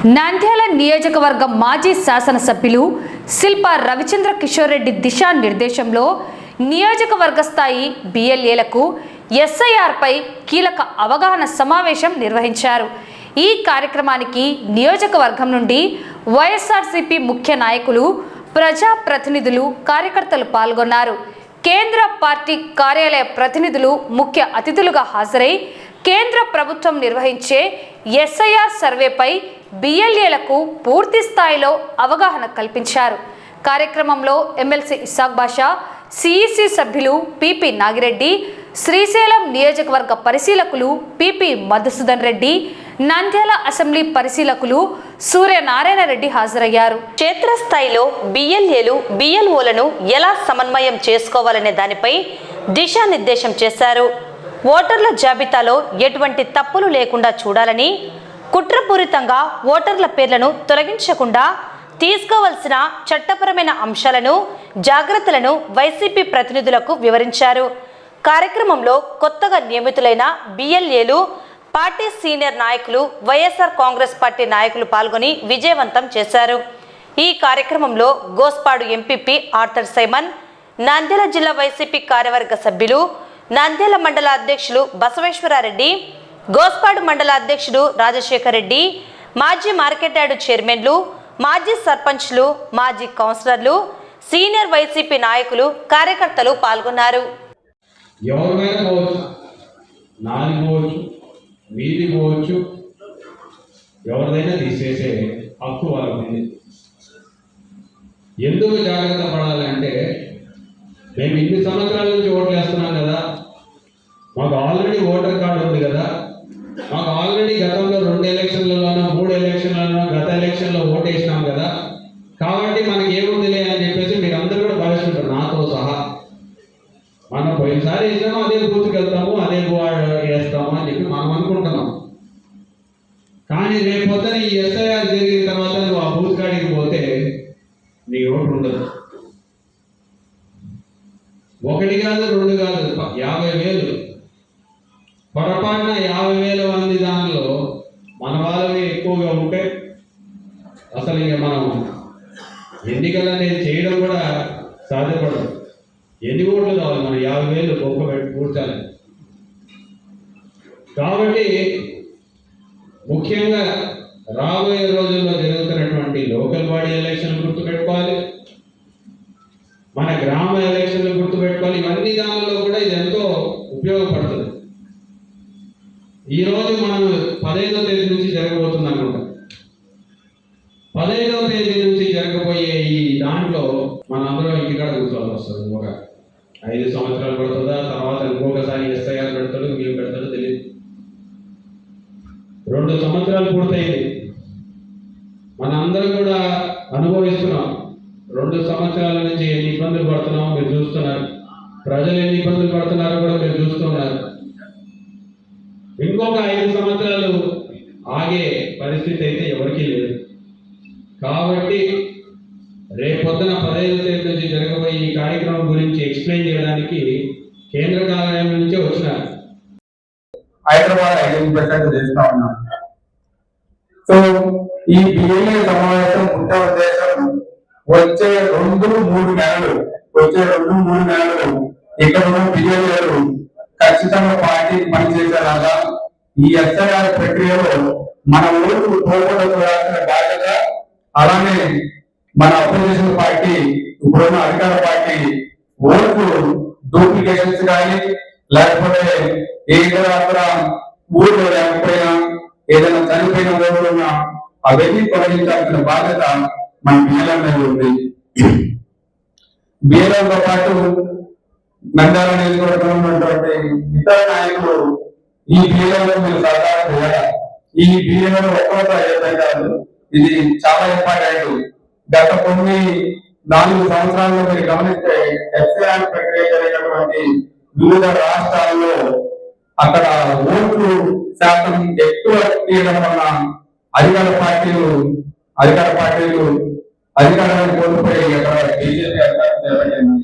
నంద్యాల నియోజకవర్గ మాజీ శాసనసభ్యులు శిల్ప రవిచంద్ర కిషోర్ రెడ్డి దిశానిర్దేశంలో నియోజకవర్గ స్థాయి బిఎల్ఏలకు ఎస్ఐఆర్పై కీలక అవగాహన సమావేశం నిర్వహించారు. ఈ కార్యక్రమానికి నియోజకవర్గం నుండి వైఎస్ఆర్సీపీ ముఖ్య నాయకులు, ప్రజాప్రతినిధులు, కార్యకర్తలు పాల్గొన్నారు. కేంద్ర పార్టీ కార్యాలయ ప్రతినిధులు ముఖ్య అతిథులుగా హాజరై కేంద్ర ప్రభుత్వం నిర్వహించే ఎస్ఐఆర్ సర్వేపై బిఎల్ఏలకు పూర్తి స్థాయిలో అవగాహన కల్పించారు. కార్యక్రమంలో ఎమ్మెల్సీ ఇస్సాక్ బాషా, సిఈసి సభ్యులు పిపి నాగిరెడ్డి, శ్రీశైలం నియోజకవర్గ పరిశీలకులు పిపి మధుసూదన్ రెడ్డి, నంద్యాల అసెంబ్లీ పరిశీలకులు సూర్యనారాయణ రెడ్డి హాజరయ్యారు. క్షేత్రస్థాయిలో బిఎల్ఏలు బిఎల్ఓలను ఎలా సమన్వయం చేసుకోవాలనే దానిపై దిశానిర్దేశం చేశారు. ఓటర్ల జాబితాలో ఎటువంటి తప్పులు లేకుండా చూడాలని, కుట్రపూరితంగా ఓటర్ల పేర్లను తొలగించకుండా తీసుకోవాల్సిన చట్టపరమైన అంశాలను, జాగ్రత్తలను వైసీపీ ప్రతినిధులకు వివరించారు. కార్యక్రమంలో కొత్తగా నియమితులైన బిఎల్ఏలు, పార్టీ సీనియర్ నాయకులు, వైఎస్ఆర్ కాంగ్రెస్ పార్టీ నాయకులు పాల్గొని విజయవంతం చేశారు. ఈ కార్యక్రమంలో Gospadu MPP Arthur Simon, Nandyal జిల్లా వైసీపీ కార్యవర్గ సభ్యులు, నంద్యాల మండల అధ్యక్షులు బసవేశ్వరారెడ్డి, గోస్పాడు మండల అధ్యక్షుడు రాజశేఖర్ రెడ్డి, మాజీ మార్కెట్ యార్డు చైర్మన్లు, మాజీ సర్పంచ్లు, మాజీ కౌన్సిలర్లు, సీనియర్ వైసీపీ నాయకులు, కార్యకర్తలు పాల్గొన్నారు. ఎవరైనా పోవచ్చు, నాది పోవచ్చు, మీది పోవచ్చు, ఎవరిదైనా తీసేసే హక్కు వాళ్ళకి. ఎందుకు జాగ్రత్త పడాలంటే, మేము ఇన్ని సంవత్సరాల నుంచి ఓట్లు వేస్తున్నాం కదా, మాకు ఆల్రెడీ ఓటర్ కార్డు ఉంది కదా, మాకు ఆల్రెడీ గతంలో 2 ఎలక్షన్లలోనో 3 ఎలక్షన్లలోనో గత ఎలక్షన్లో ఓటు వేసినాం కదా, కాబట్టి మనకి ఏముందిలే అని చెప్పేసి మీరు అందరూ కూడా భావిస్తుంటారు, నాతో సహా. మనం పోయినసారి వేసినాము, అదే బూత్కి వెళ్తాము, అదే వేస్తాము అని చెప్పి మనం అనుకుంటున్నాం. కానీ రేపు పొద్దున ఈ ఎస్ఐఆర్ జరిగిన తర్వాత నువ్వు ఆ బూత్ కాడికి పోతే నీ ఓటు ఉండదు. 1 కాదు 2 కాదు 50,000, పొరపాటున 50,000 మంది దానిలో మన వాళ్ళవి ఎక్కువగా ఉంటే అసలు ఇక మనం ఎన్నికలు అనేది చేయడం కూడా సాధ్యపడదు. ఎన్ని ఓట్లు కావాలి, మనం 50,000 గొప్ప పెట్టి కూర్చాలి. కాబట్టి ముఖ్యంగా రాబోయే రోజుల్లో జరుగుతున్నటువంటి లోకల్ బాడీ ఎలక్షన్లు గుర్తుపెట్టుకోవాలి, మన గ్రామ ఎలక్షన్లు గుర్తుపెట్టుకోవాలి. ఇవన్నీ దానిలో కూడా ఇది ఎంతో ఉపయోగపడుతుంది. ఈరోజు మనం 15వ తేదీ నుంచి జరగబోతుంది అనుకుంటా. 15వ తేదీ నుంచి జరగబోయే ఈ దాంట్లో మనందరం ఇంటికాడ కూర్చోవాల్సి వస్తుంది. ఒక 5 సంవత్సరాలు పడుతుందా, తర్వాత ఇంకొకసారి ఎస్ఐఆర్ పెడతాడు, మేము పెడతాడో తెలియదు. 2 సంవత్సరాలు పూర్తయింది. మనందరం కూడా అనుభవిస్తున్నాం. 2 సంవత్సరాల నుంచి ఎన్ని ఇబ్బందులు పడుతున్నామో మీరు చూస్తున్నారు. ప్రజలు ఎన్ని ఇబ్బందులు పడుతున్నారో కూడా మీరు చూస్తున్నారు. ఇంకొక 5 సంవత్సరాలు ఆగే పరిస్థితి అయితే ఎవరికీ లేదు. కాబట్టి రేపొద్దున 15వ తేదీ నుంచి జరగబోయే ఈ కార్యక్రమం గురించి ఎక్స్ప్లెయిన్ చేయడానికి కేంద్ర కార్యాలయం నుంచే వచ్చినారు. హైదరాబాద్ 5% చేస్తా ఉన్నాం. సో ఈ బిఎల్ఏ సమావేశం ముఖ్య ఉద్దేశం వచ్చే 2-3 నెలలు ఇక్కడ ఉన్న బిఎల్ఏలు ఖచ్చితంగా పార్టీ పనిచేసేలాగా ఈ ఎస్ఐఆర్ ప్రక్రియలో మన ఊరు తోడ్పడ చూడాల్సిన బాధ్యత, అలానే మన అపోజిషన్ పార్టీ, ఇప్పుడున్న అధికార పార్టీ ఓట్లు డూప్లికేషన్స్ కానీ, లేకపోతే ఏదైనా ఊళ్ళో లేకపోయినా ఏదైనా చనిపోయిన ఓట్లు ఉన్నా అవన్నీ తొలగించాల్సిన బాధ్యత మన బిఎల్ఏ మీద ఉంది. బిఎల్ఏతో పాటు నంద్యాల నియోజకవర్గంలో ఉన్నటువంటి ఇతర నాయకులు ఈ బిఎల్ఏలో మీరు సహకారం చేయాలి. ఈ బిఎల్ఏలో ఒక్కరితో అయ్యేదే కాదు, ఇది చాలా ఇంపార్టెంట్. గత 4 సంవత్సరాల్లో మీరు గమనిస్తే ఎస్ఐఆర్ ప్రక్రియ జరిగినటువంటి వివిధ రాష్ట్రాల్లో అక్కడ ఓట్లు శాతం ఎక్కువ తీయడం వల్ల అధికార పార్టీలు అధికారాన్ని కోల్పోయి అక్కడ బీజేపీ అధికారం చేపట్టింది.